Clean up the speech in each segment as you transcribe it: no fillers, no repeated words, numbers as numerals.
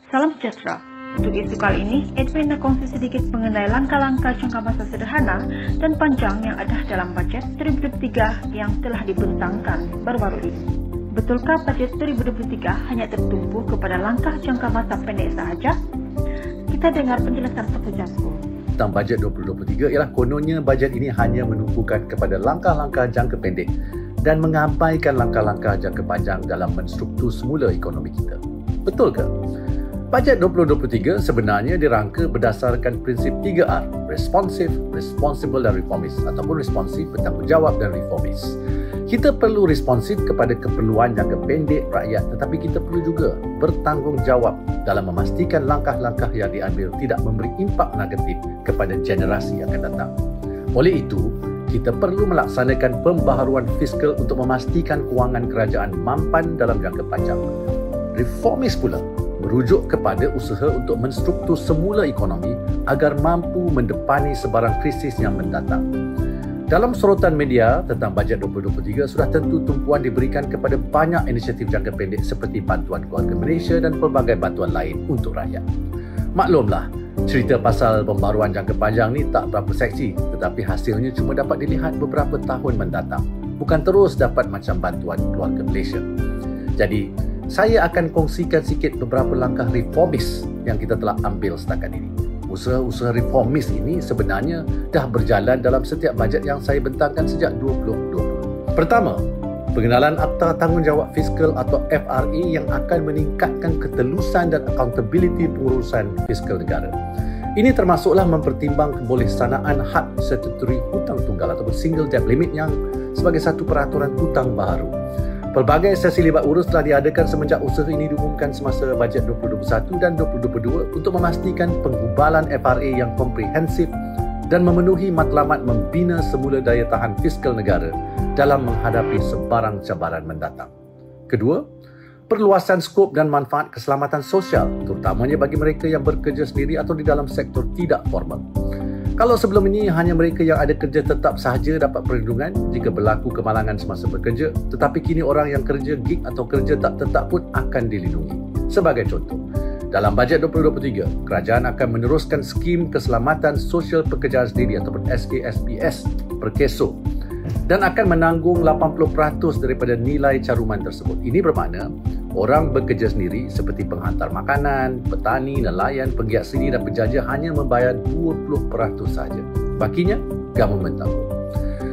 Salam sejahtera. Untuk isu kali ini, Edwin nak kongsi sedikit mengenai langkah-langkah jangka masa sederhana dan panjang yang ada dalam bajet 2023 yang telah dibentangkan baru-baru ini. Betulkah bajet 2023 hanya tertumpu kepada langkah jangka masa pendek sahaja? Kita dengar penjelasan pekerjaanku. Tentang bajet 2023 ialah kononnya bajet ini hanya menumpukan kepada langkah-langkah jangka pendek dan mengabaikan langkah-langkah jangka panjang dalam menstruktur semula ekonomi kita. Betul ke? Bajet 2023 sebenarnya dirangka berdasarkan prinsip 3R, responsive, responsible dan reformist, ataupun responsif, bertanggungjawab dan reformist. Kita perlu responsif kepada keperluan jangka pendek rakyat, tetapi kita perlu juga bertanggungjawab dalam memastikan langkah-langkah yang diambil tidak memberi impak negatif kepada generasi yang akan datang. Oleh itu, kita perlu melaksanakan pembaharuan fiskal untuk memastikan kewangan kerajaan mampan dalam jangka panjang. Reformist pula merujuk kepada usaha untuk menstruktur semula ekonomi agar mampu mendepani sebarang krisis yang mendatang. Dalam sorotan media tentang bajet 2023 sudah tentu tumpuan diberikan kepada banyak inisiatif jangka pendek seperti bantuan keluarga Malaysia dan pelbagai bantuan lain untuk rakyat. Maklumlah, cerita pasal pembaruan jangka panjang ni tak berapa seksi, tetapi hasilnya cuma dapat dilihat beberapa tahun mendatang. Bukan terus dapat macam bantuan keluarga Malaysia. Jadi, saya akan kongsikan sikit beberapa langkah reformis yang kita telah ambil setakat ini. Usaha-usaha reformis ini sebenarnya dah berjalan dalam setiap bajet yang saya bentangkan sejak 2020. Pertama, pengenalan Akta Tanggungjawab Fiskal atau FRA yang akan meningkatkan ketelusan dan accountability pengurusan fiskal negara. Ini termasuklah mempertimbang kebolehsanaan had statutory hutang tunggal ataupun single debt limit yang sebagai satu peraturan hutang baharu. Pelbagai sesi libat urus telah diadakan semenjak usaha ini diumumkan semasa bajet 2021 dan 2022 untuk memastikan penggubalan FRA yang komprehensif dan memenuhi matlamat membina semula daya tahan fiskal negara dalam menghadapi sebarang cabaran mendatang. Kedua, perluasan skop dan manfaat keselamatan sosial, terutamanya bagi mereka yang bekerja sendiri atau di dalam sektor tidak formal. Kalau sebelum ini hanya mereka yang ada kerja tetap sahaja dapat perlindungan jika berlaku kemalangan semasa bekerja, tetapi kini orang yang kerja gig atau kerja tak tetap pun akan dilindungi. Sebagai contoh, dalam bajet 2023, kerajaan akan meneruskan skim keselamatan sosial pekerjaan sendiri ataupun SKSPS per keso dan akan menanggung 80% daripada nilai caruman tersebut. Ini bermakna orang bekerja sendiri seperti penghantar makanan, petani, nelayan, penggiat seni dan penjajah hanya membayar 20% sahaja. Bakinya, government tanggung.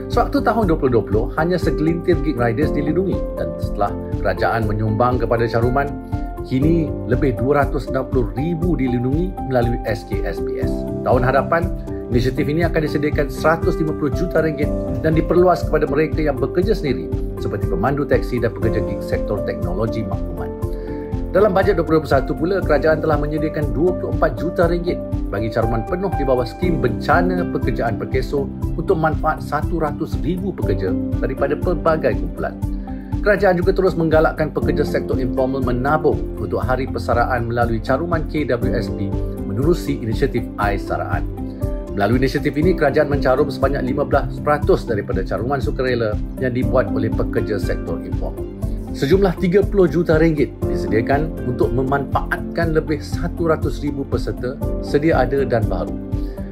Sewaktu tahun 2020, hanya segelintir gig riders dilindungi dan setelah kerajaan menyumbang kepada caruman, kini lebih 260,000 dilindungi melalui SKSPS. Tahun hadapan, inisiatif ini akan disediakan 150 juta ringgit dan diperluas kepada mereka yang bekerja sendiri seperti pemandu teksi dan pekerja gig sektor teknologi maklumat. Dalam bajet 2021 pula, kerajaan telah menyediakan 24 juta ringgit bagi caruman penuh di bawah skim bencana pekerjaan perkeso untuk manfaat 100,000 pekerja daripada pelbagai kumpulan. Kerajaan juga terus menggalakkan pekerja sektor informal menabung untuk hari persaraan melalui caruman KWSP menerusi inisiatif iSaraan. Melalui inisiatif ini, kerajaan mencarum sebanyak 15% daripada caruman sukarela yang dibuat oleh pekerja sektor informal. Sejumlah 30 juta ringgit disediakan untuk memanfaatkan lebih 100,000 peserta sedia ada dan baru.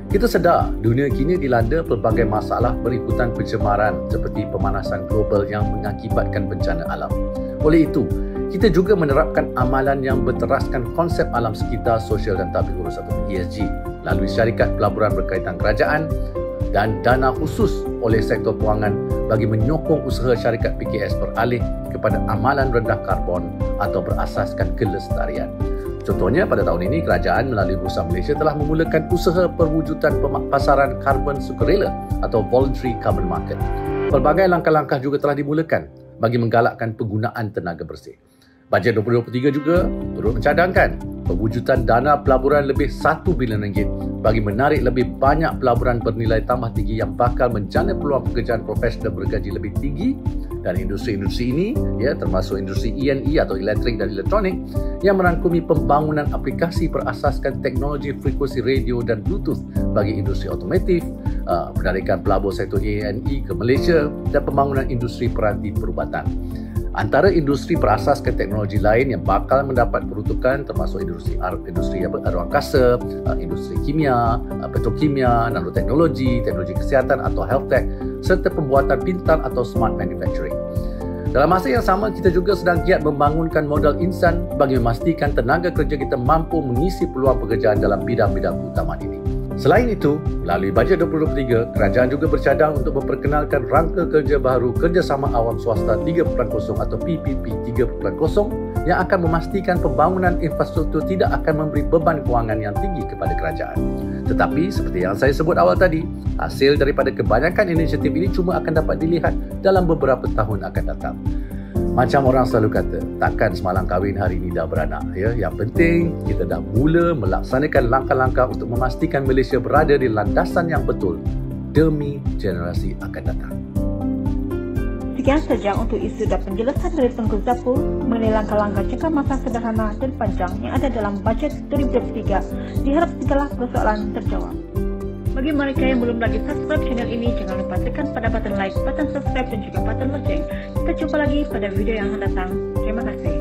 Kita sedar dunia kini dilanda pelbagai masalah berikutan pencemaran seperti pemanasan global yang mengakibatkan bencana alam. Oleh itu, kita juga menerapkan amalan yang berteraskan konsep alam sekitar, sosial dan tabik urus atau ESG melalui syarikat pelaburan berkaitan kerajaan dan dana khusus oleh sektor kewangan bagi menyokong usaha syarikat PKS beralih kepada amalan rendah karbon atau berasaskan kelestarian. Contohnya, pada tahun ini, kerajaan melalui Bursa Malaysia telah memulakan usaha perwujudan pasaran karbon sukarela atau voluntary carbon market. Pelbagai langkah-langkah juga telah dimulakan bagi menggalakkan penggunaan tenaga bersih. Bajet 2023 juga turut mencadangkan pewujudan dana pelaburan lebih 1 bilion ringgit bagi menarik lebih banyak pelaburan bernilai tambah tinggi yang bakal menjana peluang pekerjaan profesional bergaji lebih tinggi dan industri-industri ini termasuk industri E&E atau elektrik dan elektronik yang merangkumi pembangunan aplikasi berasaskan teknologi frekuensi radio dan Bluetooth bagi industri otomotif, penarikan pelabur sektor E&E ke Malaysia dan pembangunan industri peranti perubatan. Antara industri berasaskan teknologi lain yang bakal mendapat peruntukan termasuk industri aeroangkasa, industri kimia, petrokimia, nanoteknologi, teknologi kesihatan atau health tech serta pembuatan pintar atau smart manufacturing. Dalam masa yang sama, kita juga sedang giat membangunkan modal insan bagi memastikan tenaga kerja kita mampu mengisi peluang pekerjaan dalam bidang-bidang utama ini. Selain itu, melalui bajet 2023, kerajaan juga bercadang untuk memperkenalkan rangka kerja baru Kerjasama Awam Swasta 3.0 atau PPP 3.0 yang akan memastikan pembangunan infrastruktur tidak akan memberi beban kewangan yang tinggi kepada kerajaan. Tetapi, seperti yang saya sebut awal tadi, hasil daripada kebanyakan inisiatif ini cuma akan dapat dilihat dalam beberapa tahun akan datang. Macam orang selalu kata, takkan semalang kahwin hari ini dah beranak. Ya? Yang penting, kita dah mula melaksanakan langkah-langkah untuk memastikan Malaysia berada di landasan yang betul demi generasi akan datang. Sekian saja untuk isu dan penjelasan dari Tengku Zapul mengenai langkah-langkah jangka masa sederhana dan panjang yang ada dalam bajet 2023. Diharap segala persoalan terjawab. Bagi mereka yang belum lagi subscribe channel ini, jangan lupa tekan pada button like, button subscribe dan juga button lonceng. Kita jumpa lagi pada video yang akan datang. Terima kasih.